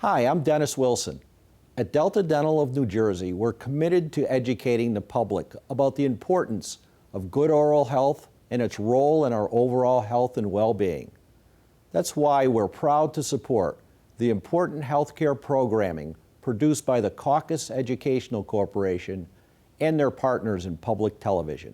Hi, I'm Dennis Wilson. At Delta Dental of New Jersey, we're committed to educating the public about the importance of good oral health and its role in our overall health and well-being. That's why we're proud to support the important healthcare programming produced by the Caucus Educational Corporation and their partners in public television.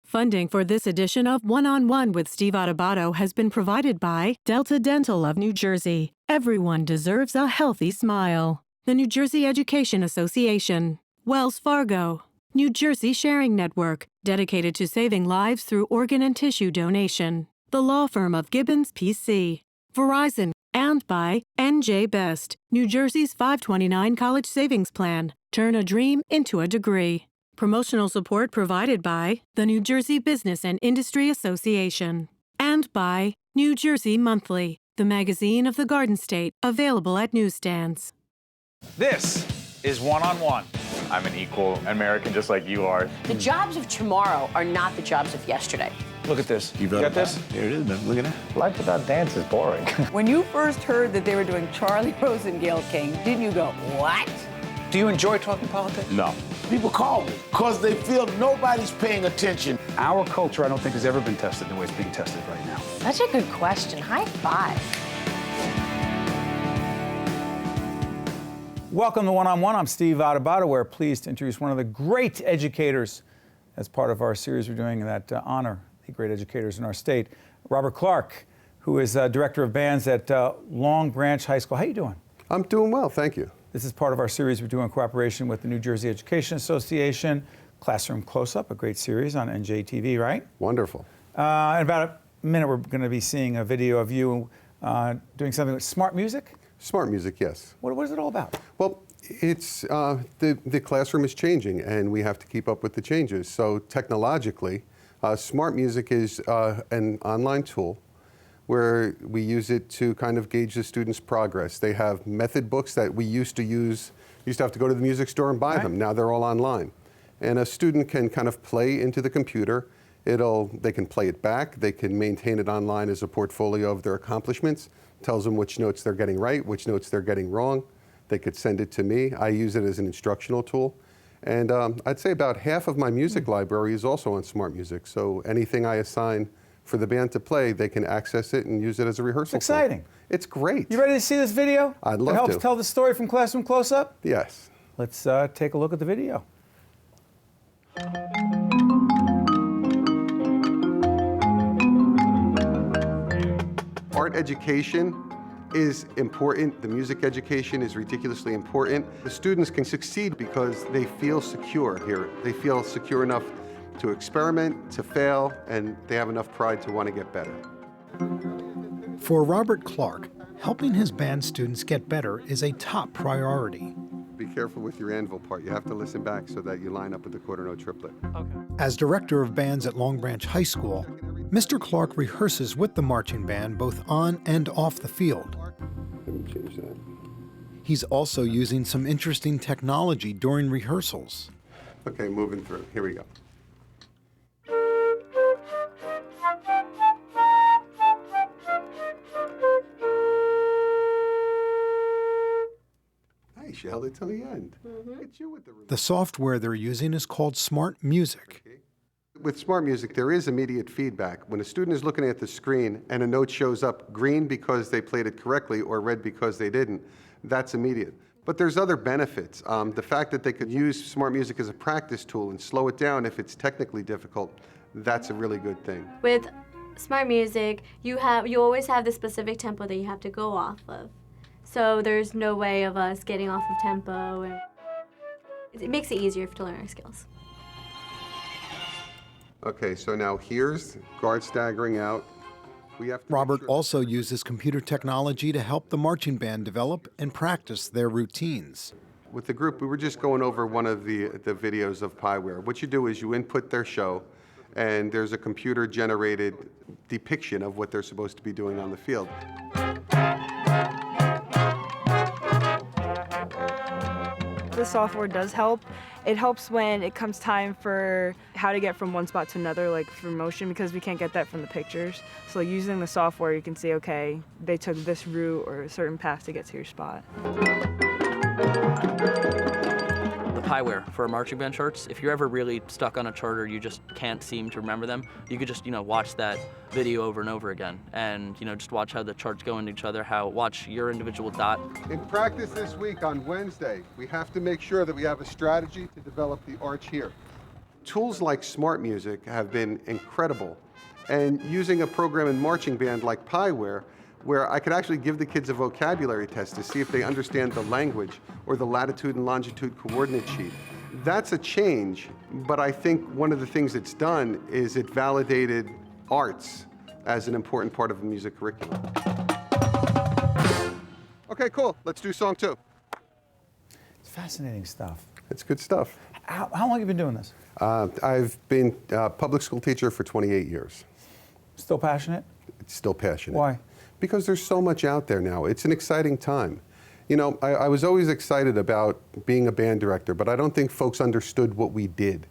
Funding for this edition of One-on-One with Steve Adubato has been provided by Delta Dental of New Jersey. Everyone deserves a healthy smile. The New Jersey Education Association. Wells Fargo. New Jersey Sharing Network, dedicated to saving lives through organ and tissue donation. The law firm of Gibbons, P.C. Verizon. And by NJ Best, New Jersey's 529 College Savings Plan. Turn a dream into a degree. Promotional support provided by the New Jersey Business and Industry Association. And by New Jersey Monthly, the magazine of the Garden State, available at newsstands. This is One-on-One. I'm an equal American just like you are. The jobs of tomorrow are not the jobs of yesterday. Look at this. You got this? Here it is, man. Look at that. Life without dance is boring. When you first heard that they were doing Charlie Rose and Gayle King, didn't you go, what? Do you enjoy talking politics? No. People call me because they feel nobody's paying attention. Our culture, I don't think, has ever been tested the way it's being tested right now. Such a good question. High five. Welcome to One-on-One. I'm Steve Adubato. We're pleased to introduce one of the great educators as part of our series we're doing that honor the great educators in our state, Robert Clark, who is Director of Bands at Long Branch High School. How you doing? I'm doing well, thank you. This is part of our series we're doing in cooperation with the New Jersey Education Association, Classroom Close-Up, a great series on NJTV, right? Wonderful. In about a minute, we're going to be seeing a video of you doing something with smart music. Smart music, yes. What is it all about? Well, it's the classroom is changing, and we have to keep up with the changes. So technologically, smart music is an online tool where we use it to kind of gauge the students' progress. They have method books that we used to have to go to the music store and buy them. Now they're all online. And a student can kind of play into the computer. They can play it back. They can maintain it online as a portfolio of their accomplishments. Tells them which notes they're getting right, which notes they're getting wrong. They could send it to me. I use it as an instructional tool. And I'd say about half of my music library is also on smart music. So anything I assign for the band to play, they can access it and use it as a rehearsal. It's exciting. Tool. It's great. You ready to see this video? I'd love to. It helps tell the story from Classroom Close-Up? Yes. Let's take a look at the video. Art education is important. The music education is ridiculously important. The students can succeed because they feel secure here. They feel secure enough to experiment, to fail, and they have enough pride to want to get better. For Robert Clark, helping his band students get better is a top priority. Be careful with your anvil part. You have to listen back so that you line up with the quarter note triplet. Okay. As director of bands at Long Branch High School, Mr. Clark rehearses with the marching band both on and off the field. Let me change that. He's also using some interesting technology during rehearsals. Okay, moving through. Here we go. She held it till the end. The software they're using is called Smart Music. With Smart Music, there is immediate feedback. When a student is looking at the screen and a note shows up green because they played it correctly or red because they didn't, that's immediate. But there's other benefits. The fact that they could use Smart Music as a practice tool and slow it down if it's technically difficult, that's a really good thing. With Smart Music, you always have the specific tempo that you have to go off of. So there's no way of us getting off of tempo. And it makes it easier to learn our skills. Okay, so now here's guard staggering out. Robert also uses computer technology to help the marching band develop and practice their routines. With the group, we were just going over one of the videos of Pieware. What you do is you input their show, and there's a computer-generated depiction of what they're supposed to be doing on the field. the software does help. It helps when it comes time for how to get from one spot to another, like for motion, because we can't get that from the pictures. So using the software, you can see, okay, they took this route or a certain path to get to your spot. The pieware for marching band charts, if you're ever really stuck on a chart or you just can't seem to remember them, you could just, watch that video over and over again and, just watch how the charts go into each other, watch your individual dot. In practice this week on Wednesday, we have to make sure that we have a strategy to develop the arch here. Tools like Smart Music have been incredible, and using a program in marching band like pieware, where I could actually give the kids a vocabulary test to see if they understand the language or the latitude and longitude coordinate sheet. That's a change, but I think one of the things it's done is it validated arts as an important part of a music curriculum. Okay, cool. Let's do song 2. It's fascinating stuff. It's good stuff. How long have you been doing this? I've been a public school teacher for 28 years. Still passionate? It's still passionate. Why? Because there's so much out there now. It's an exciting time. I was always excited about being a band director, but I don't think folks understood what we did.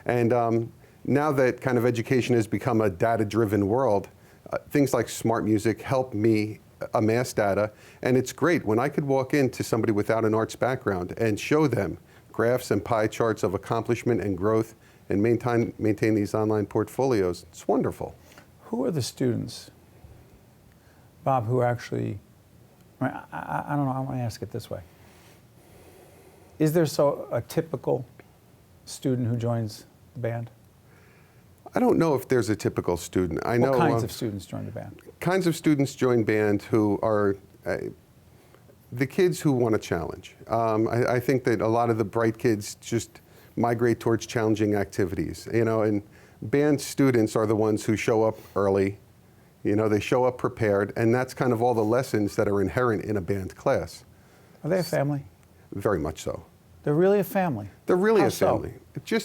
And now that kind of education has become a data-driven world, things like Smart Music help me amass data, and it's great when I could walk into somebody without an arts background and show them graphs and pie charts of accomplishment and growth and maintain these online portfolios. It's wonderful. Who are the students, Bob, who actually, I don't know, I want to ask it this way. Is there a typical student who joins the band? I don't know if there's a typical student. I know what kinds of students join the band? Kinds of students join band who are the kids who want a challenge. I think that a lot of the bright kids just migrate towards challenging activities, and band students are the ones who show up early. They show up prepared, and that's kind of all the lessons that are inherent in a band class. Are they a family? Very much so. They're really a family? They're really How a family. So?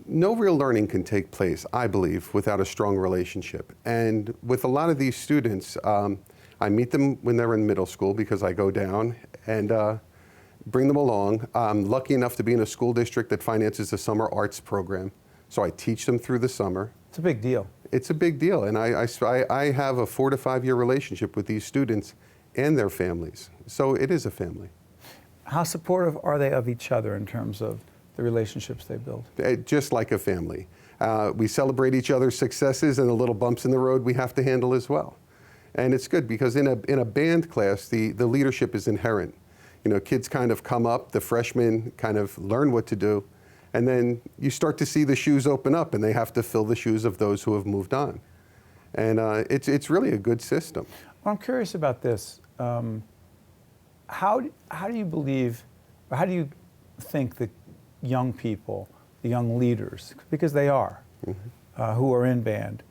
No real learning can take place, I believe, without a strong relationship. And with a lot of these students, I meet them when they're in middle school because I go down and bring them along. I'm lucky enough to be in a school district that finances a summer arts program, so I teach them through the summer. It's a big deal. It's a big deal, and I have a 4 to 5 year relationship with these students and their families, so it is a family. How supportive are they of each other in terms of the relationships they build? Just like a family. We celebrate each other's successes and the little bumps in the road we have to handle as well. And it's good because in a band class, the leadership is inherent. Kids kind of come up, the freshmen kind of learn what to do, and then you start to see the shoes open up and they have to fill the shoes of those who have moved on. And it's really a good system. Well, I'm curious about this. How do you believe, or how do you think that young people, the young leaders, because they are, who are in band,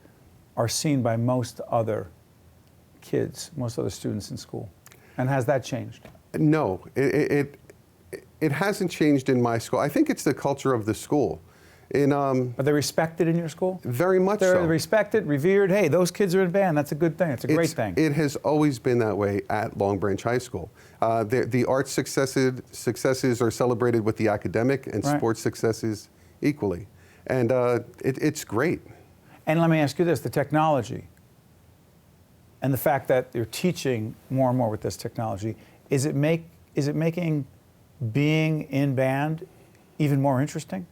are seen by most other kids, most other students in school? And has that changed? No, it hasn't changed in my school. I think it's the culture of the school. Are they respected in your school? Very much so. They're respected, revered. Hey, those kids are in band. That's a good thing. It's a great thing. It has always been that way at Long Branch High School. The arts successes are celebrated with the academic and sports successes equally. And it's great. And let me ask you this, the technology and the fact that you're teaching more and more with this technology, is it making being in band even more interesting?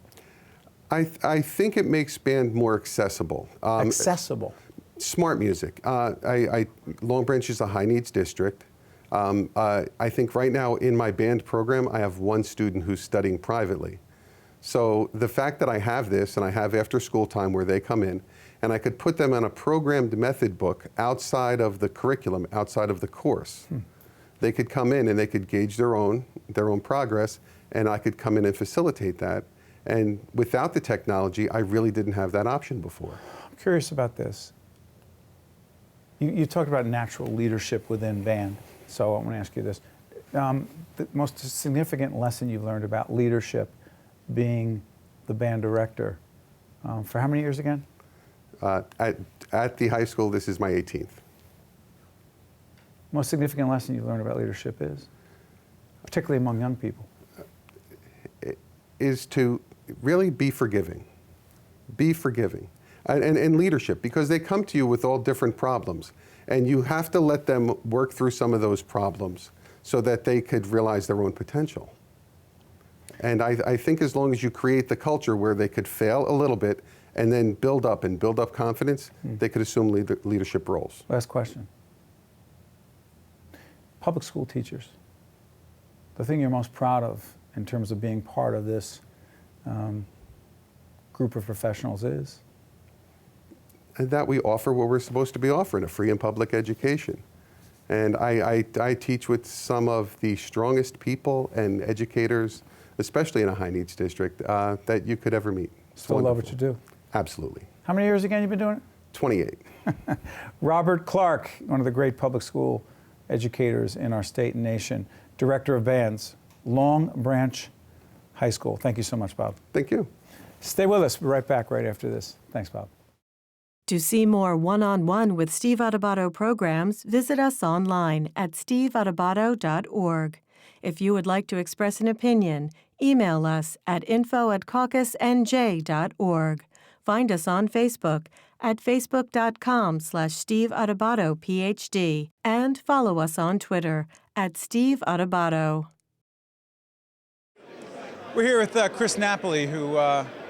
I think it makes band more accessible. Accessible? Smart Music. Long Branch is a high needs district. I think right now in my band program, I have one student who's studying privately. So the fact that I have this and I have after school time where they come in and I could put them on a programmed method book outside of the curriculum, outside of the course. They could come in and they could gauge their own progress, and I could come in and facilitate that. And without the technology, I really didn't have that option before. I'm curious about this. You talked about natural leadership within band, so I want to ask you this. The most significant lesson you've learned about leadership being the band director, for how many years again? At the high school, this is my 18th. Most significant lesson you've learned about leadership is, particularly among young people? is to really be forgiving. Be forgiving. And leadership, because they come to you with all different problems. And you have to let them work through some of those problems so that they could realize their own potential. And I think as long as you create the culture where they could fail a little bit and then build up confidence, they could assume leadership roles. Last question. Public school teachers, the thing you're most proud of in terms of being part of this group of professionals is? And that we offer what we're supposed to be offering, a free and public education. And I teach with some of the strongest people and educators, especially in a high needs district, that you could ever meet. Still love what you do? Absolutely. How many years again you've been doing it? 28. Robert Clark, one of the great public school educators in our state and nation, director of bands, Long Branch High School. Thank you so much, Bob. Thank you. Stay with us. We'll be right back right after this. Thanks, Bob. To see more one-on-one with Steve Adubato programs, visit us online at steveadubato.org. If you would like to express an opinion, email us at info@caucusnj.org. Find us on Facebook at facebook.com/Steve Adubato PhD and follow us on Twitter at Steve Adubato. We're here with Chris Napoli, who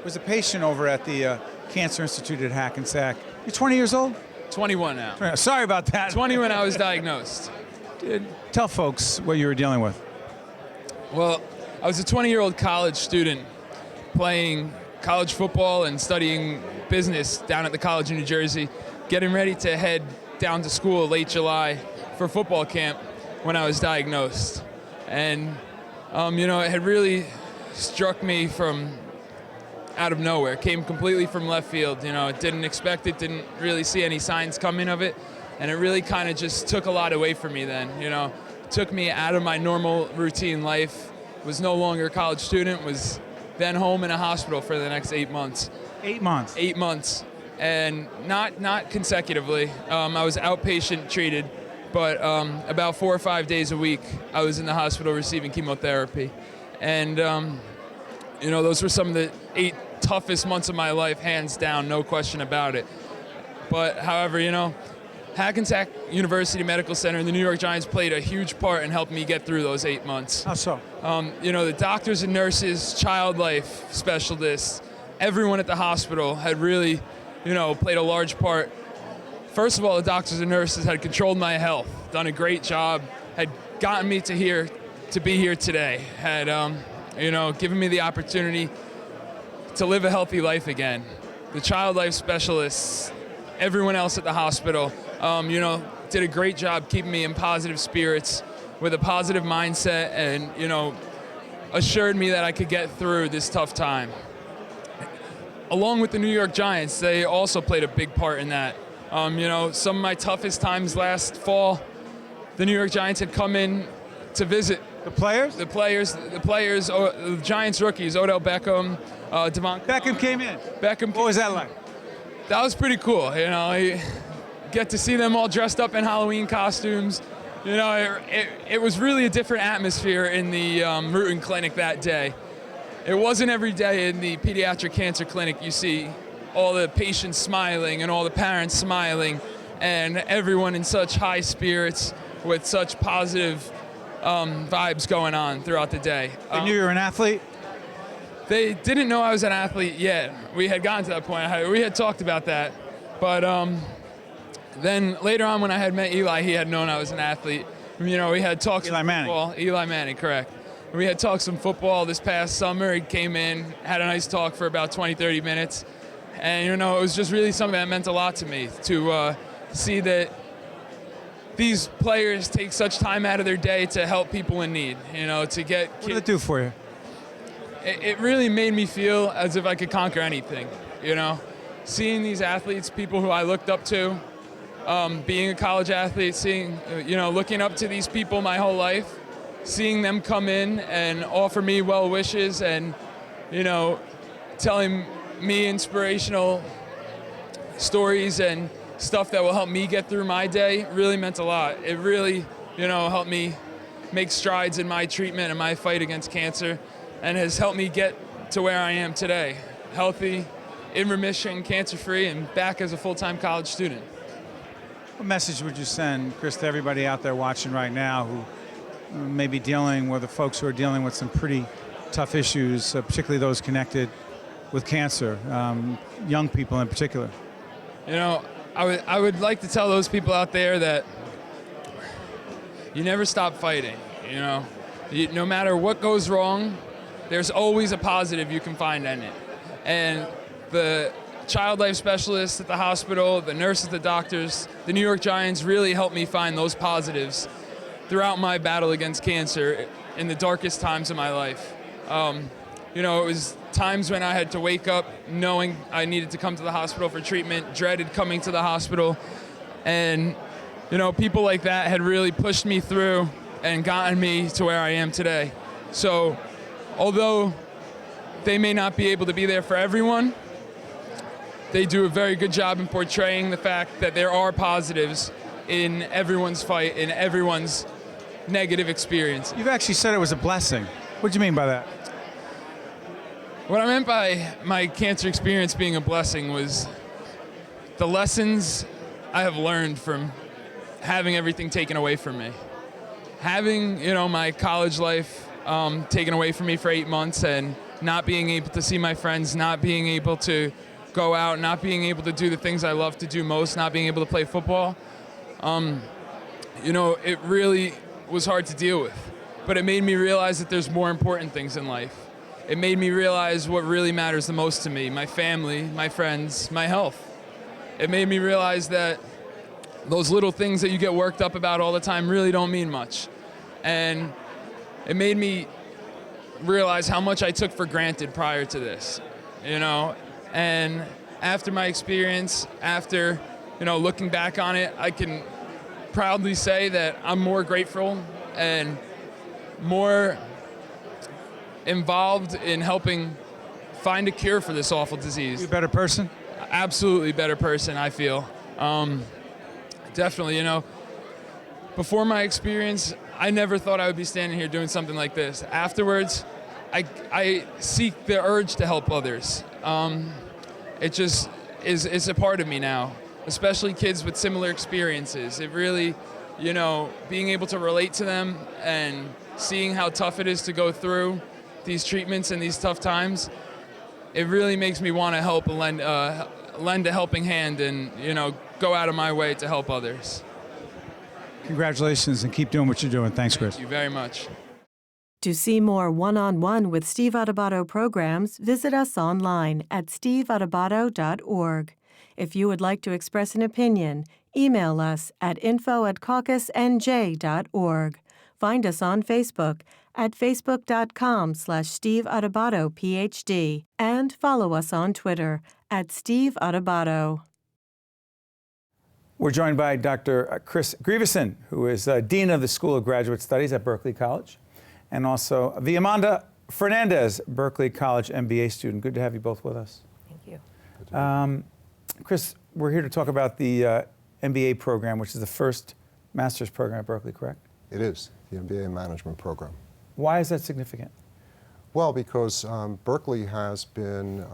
was a patient over at the Cancer Institute at Hackensack. You're 20 years old? 21 now. Sorry about that. 20 when I was diagnosed. Tell folks what you were dealing with. Well, I was a 20-year-old college student playing college football and studying business down at the college in New Jersey, getting ready to head down to school late July for football camp when I was diagnosed. And, it had really struck me from out of nowhere. It came completely from left field. Didn't expect it, didn't really see any signs coming of it. And it really kind of just took a lot away from me then. Took me out of my normal routine life. Was no longer a college student, was then home in a hospital for the next 8 months. 8 months? 8 months. And not consecutively. I was outpatient treated, but about 4 or 5 days a week, I was in the hospital receiving chemotherapy. And, those were some of the 8 toughest months of my life, hands down, no question about it. But, however, Hackensack University Medical Center and the New York Giants played a huge part in helping me get through those 8 months. How so? The doctors and nurses, child life specialists, everyone at the hospital had really, played a large part. First of all, the doctors and nurses had controlled my health, done a great job, had gotten me to be here today, had, given me the opportunity to live a healthy life again. The child life specialists, everyone else at the hospital, did a great job keeping me in positive spirits with a positive mindset and, assured me that I could get through this tough time. Along with the New York Giants, they also played a big part in that. Some of my toughest times last fall, the New York Giants had come in to visit. The players? The Giants rookies, Odell Beckham, Devon. Beckham came in. What was that like? That was pretty cool. You get to see them all dressed up in Halloween costumes. It was really a different atmosphere in the Rutan clinic that day. It wasn't every day in the pediatric cancer clinic you see all the patients smiling and all the parents smiling and everyone in such high spirits with such positive vibes going on throughout the day. They knew you were an athlete? They didn't know I was an athlete yet. We had gotten to that point. We had talked about that. But then later on when I had met Eli, he had known I was an athlete. We had talked Eli Manning. Football. Eli Manning, correct. We had talked some football this past summer. He came in, had a nice talk for about 20, 30 minutes. And, it was just really something that meant a lot to me to see that these players take such time out of their day to help people in need, to get... What did it do for you? It really made me feel as if I could conquer anything, Seeing these athletes, people who I looked up to, being a college athlete, looking up to these people my whole life, seeing them come in and offer me well wishes and, telling me inspirational stories and stuff that will help me get through my day really meant a lot. It really, helped me make strides in my treatment and my fight against cancer and has helped me get to where I am today, healthy, in remission, cancer-free, and back as a full-time college student. What message would you send, Chris, to everybody out there watching right now who may be dealing with the folks who are dealing with some pretty tough issues, particularly those connected with cancer, young people in particular? You know, I would like to tell those people out there that you never stop fighting, you know. No matter what goes wrong, there's always a positive you can find in it. And the child life specialists at the hospital, the nurses, the doctors, the New York Giants really helped me find those positives throughout my battle against cancer in the darkest times of my life. You know, it was times when I had to wake up knowing I needed to come to the hospital for treatment, dreaded coming to the hospital. And, you know, people like that had really pushed me through and gotten me to where I am today. So, although they may not be able to be there for everyone, they do a very good job in portraying the fact that there are positives in everyone's fight, in everyone's negative experience. You've actually said it was a blessing. What do you mean by that? What I meant by my cancer experience being a blessing was the lessons I have learned from having everything taken away from me. Having, you know, my college life taken away from me for 8 months and not being able to see my friends, not being able to go out, not being able to do the things I love to do most, not being able to play football, you know, it really was hard to deal with. But it made me realize that there's more important things in life. It made me realize what really matters the most to me, my family, my friends, my health. It made me realize that those little things that you get worked up about all the time really don't mean much. And it made me realize how much I took for granted prior to this, you know. And after my experience, after, you know, looking back on it, I can proudly say that I'm more grateful and more involved in helping find a cure for this awful disease. You a better person? Absolutely better person, I feel. Definitely, you know, before my experience, I never thought I would be standing here doing something like this. Afterwards, I seek the urge to help others. It just is a part of me now, especially kids with similar experiences. It really, you know, being able to relate to them and seeing how tough it is to go through these treatments and these tough times, it really makes me want to help and lend a helping hand and, you know, go out of my way to help others. Congratulations, and keep doing what you're doing. Thanks, Chris. Thank you very much. To see more one-on-one with Steve Adubato programs, visit us online at steveadubato.org. If you would like to express an opinion, email us at info@caucusnj.org. Find us on Facebook at facebook.com/Steve Adubato PhD and follow us on Twitter at Steve Adubato. We're joined by Dr. Chris Grevesen, who is Dean of the School of Graduate Studies at Berkeley College, and also Viomanda Fernandez, Berkeley College MBA student. Good to have you both with us. Thank you. Chris, we're here to talk about the MBA program, which is the first master's program at Berkeley, correct? It is, the MBA management program. Why is that significant? Well, because Berkeley has been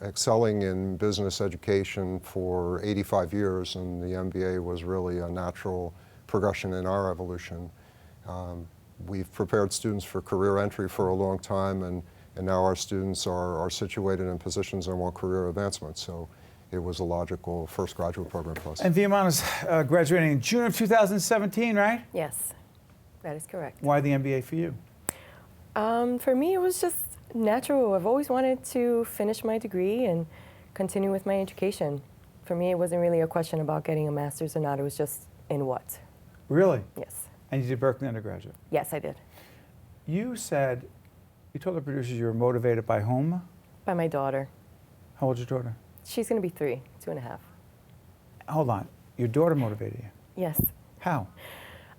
excelling in business education for 85 years, and the MBA was really a natural progression in our evolution. We've prepared students for career entry for a long time, and now our students are situated in positions and want career advancement. So it was a logical first graduate program for us. And Viomanda's graduating in June of 2017, right? Yes, that is correct. Why the MBA for you? For me, it was just natural. I've always wanted to finish my degree and continue with my education. For me, it wasn't really a question about getting a master's or not. It was just in what. Really? Yes. And you did Berkeley undergraduate? Yes, I did. You said, you told the producers you were motivated by whom? By my daughter. How old's your daughter? She's going to be 3, 2.5. Hold on. Your daughter motivated you? Yes. How?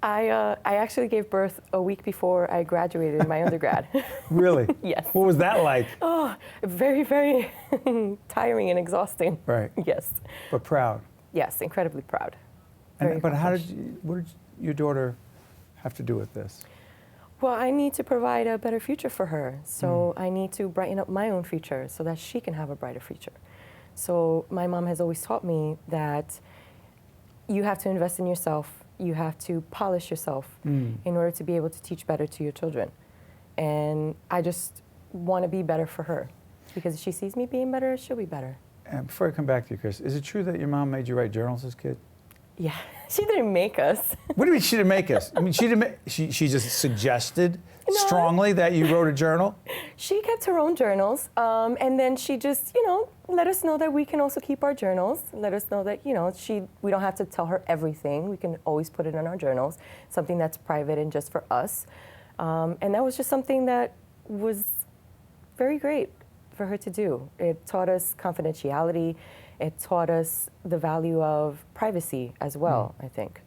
I actually gave birth a week before I graduated my undergrad. Really? Yes. What was that like? Oh, very, very tiring and exhausting. Right. Yes. But proud? Yes, incredibly proud. But how did what did your daughter have to do with this? Well, I need to provide a better future for her. So I need to brighten up my own future so that she can have a brighter future. So my mom has always taught me that you have to invest in yourself. You have to polish yourself in order to be able to teach better to your children. And I just want to be better for her, because if she sees me being better, she'll be better. And before I come back to you, Chris, is it true that your mom made you write journals as a kid? Yeah, she didn't make us. What do you mean she didn't make us? I mean, she didn't. She just suggested strongly that you wrote a journal. She kept her own journals, and then she just, let us know that we can also keep our journals. Let us know that, we don't have to tell her everything. We can always put it in our journals, something that's private and just for us. And that was just something that was very great for her to do. It taught us confidentiality. It taught us the value of privacy as well, I think.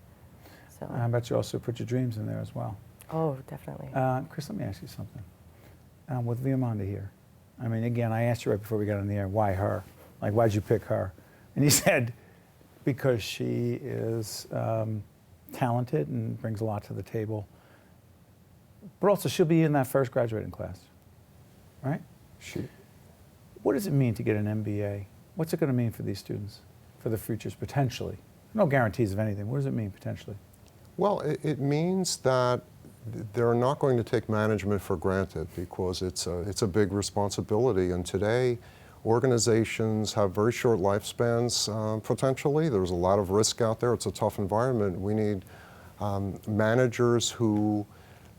So. I bet you also put your dreams in there as well. Oh, definitely. Chris, let me ask you something. With Viomanda here, I mean, again, I asked you right before we got on the air, why her? Like, why'd you pick her? And you said, because she is talented and brings a lot to the table. But also, she'll be in that first graduating class, right? What does it mean to get an MBA? What's it going to mean for these students, for their futures, potentially? No guarantees of anything. What does it mean, potentially? Well, it means that they're not going to take management for granted, because it's a big responsibility. And today, organizations have very short lifespans, potentially. There's a lot of risk out there. It's a tough environment. We need managers who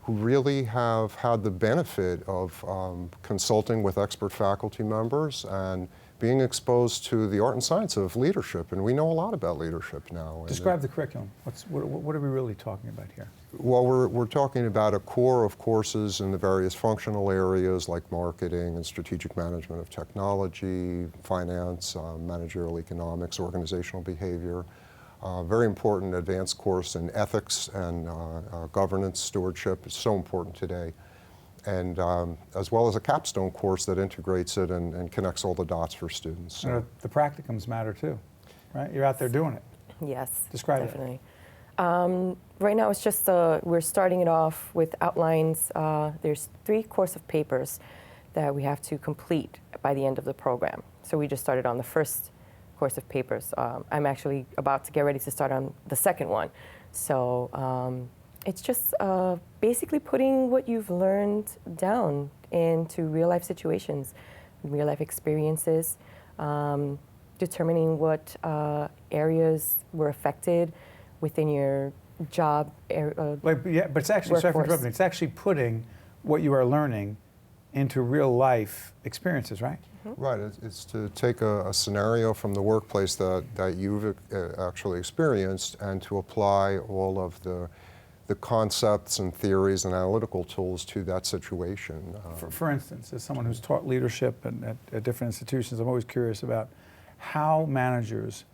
really have had the benefit of consulting with expert faculty members and being exposed to the art and science of leadership. And we know a lot about leadership now. Describe the curriculum. What are we really talking about here? Well, we're talking about a core of courses in the various functional areas like marketing and strategic management of technology, finance, managerial economics, organizational behavior. Very important advanced course in ethics and governance, stewardship. It's so important today. And as well as a capstone course that integrates it and connects all the dots for students. So. The practicums matter too, right? You're out there doing it. Yes, Describe definitely. Right now it's just, we're starting it off with outlines. There's 3 course of papers that we have to complete by the end of the program. So we just started on the first course of papers. I'm actually about to get ready to start on the second one. So it's just basically putting what you've learned down into real life situations, real life experiences, determining what areas were affected within your job. But it's actually, sorry for interrupting, it's actually putting what you are learning into real life experiences, right? Right, it's to take a scenario from the workplace that you've actually experienced and to apply all of the concepts and theories and analytical tools to that situation. For instance, as someone who's taught leadership at different institutions, I'm always curious about how managers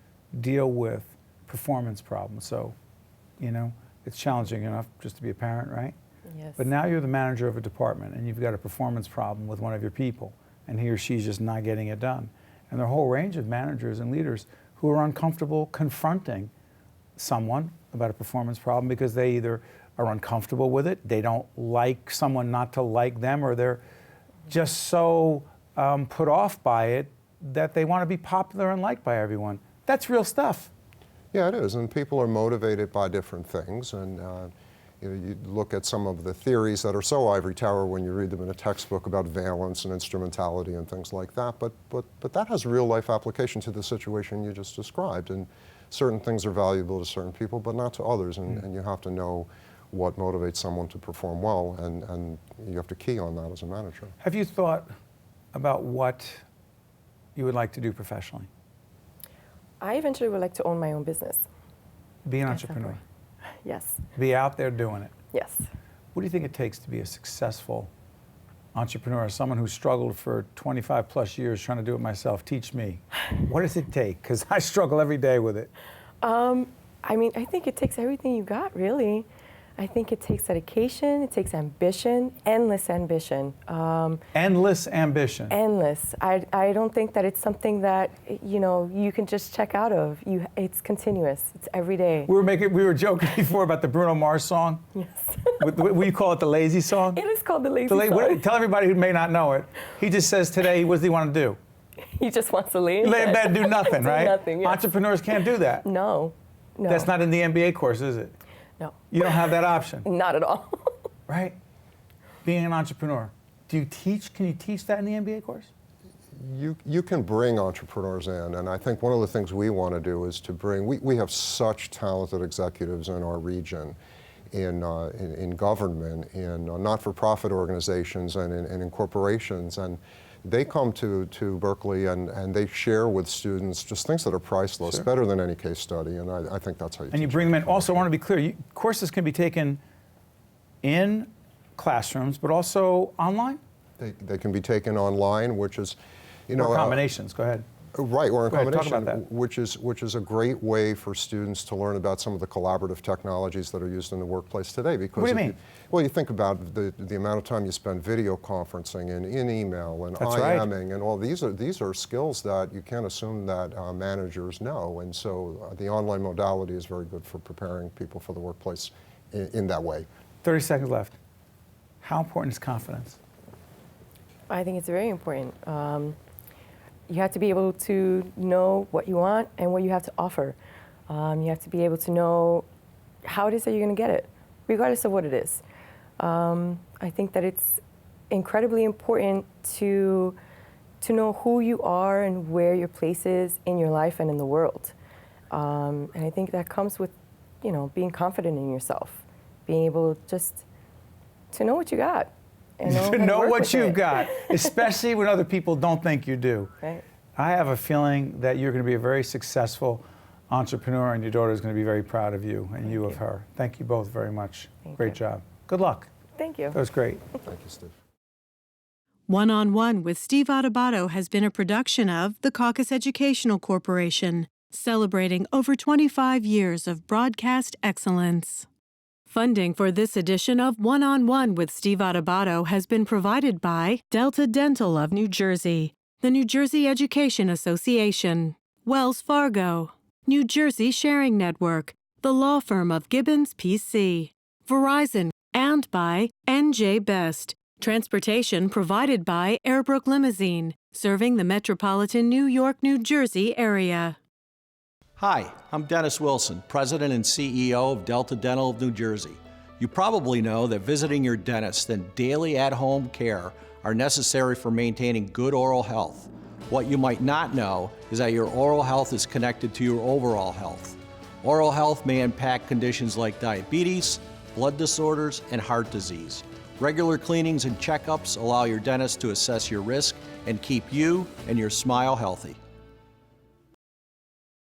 deal with performance problems. So, it's challenging enough just to be a parent, right? Yes. But now you're the manager of a department and you've got a performance problem with one of your people, and he or she's just not getting it done. And there are a whole range of managers and leaders who are uncomfortable confronting someone about a performance problem because they either are uncomfortable with it, they don't like someone not to like them, or they're just so put off by it that they want to be popular and liked by everyone. That's real stuff. Yeah, it is, and people are motivated by different things, and you look at some of the theories that are so ivory tower when you read them in a textbook about valence and instrumentality and things like that, but that has real life application to the situation you just described, and certain things are valuable to certain people, but not to others, and you have to know what motivates someone to perform well, and you have to key on that as a manager. Have you thought about what you would like to do professionally? I eventually would like to own my own business. Be an entrepreneur. Yes. Be out there doing it. Yes. What do you think it takes to be a successful entrepreneur, someone who struggled for 25 plus years trying to do it myself? Teach me. What does it take? Because I struggle every day with it. I mean, I think it takes everything you got, really. I think it takes dedication, it takes ambition, endless ambition. Endless ambition. Endless. I don't think that it's something that, you know, you can just check out of. It's continuous. It's every day. We were joking before about the Bruno Mars song. Yes. We call it the lazy song. It is called the lazy song. Tell everybody who may not know it. He just says today, what does he want to do? He just wants to lay in bed and do nothing, do right? Nothing, yes. Entrepreneurs can't do that. No. That's not in the MBA course, is it? No. You don't have that option. Not at all. Right? Being an entrepreneur. Can you teach that in the MBA course? You can bring entrepreneurs in, and I think one of the things we want to do is to bring, we have such talented executives in our region, in government, in not-for-profit organizations, and in corporations, and they come to Berkeley and they share with students just things that are priceless, better than any case study, and I think that's how you And you bring them in. Also, I want to be clear, courses can be taken in classrooms, but also online? They can be taken online, which is, you know... Or combinations, go ahead. Right, or in combination, talk about that. which is a great way for students to learn about some of the collaborative technologies that are used in the workplace today. Because what do you mean? Well, you think about the amount of time you spend video conferencing and in email and IMing and all these are skills that you can't assume that managers know, and so the online modality is very good for preparing people for the workplace in that way. 30 seconds left. How important is confidence? I think it's very important. You have to be able to know what you want and what you have to offer. You have to be able to know how it is that you're going to get it, regardless of what it is. I think that it's incredibly important to know who you are and where your place is in your life and in the world. And I think that comes with, you know, being confident in yourself, being able just to know what you got. To know what you've got, especially when other people don't think you do. Right. I have a feeling that you're going to be a very successful entrepreneur, and your daughter is going to be very proud of you and you of her. Thank you both very much. Great job. Good luck. Thank you. That was great. Thank you, Steve. One-on-One with Steve Adubato has been a production of the Caucus Educational Corporation, celebrating over 25 years of broadcast excellence. Funding for this edition of One-on-One with Steve Adubato has been provided by Delta Dental of New Jersey, the New Jersey Education Association, Wells Fargo, New Jersey Sharing Network, the law firm of Gibbons PC, Verizon, and by NJ Best. Transportation provided by Airbrook Limousine, serving the metropolitan New York, New Jersey area. Hi, I'm Dennis Wilson, President and CEO of Delta Dental of New Jersey. You probably know that visiting your dentist and daily at-home care are necessary for maintaining good oral health. What you might not know is that your oral health is connected to your overall health. Oral health may impact conditions like diabetes, blood disorders, and heart disease. Regular cleanings and checkups allow your dentist to assess your risk and keep you and your smile healthy.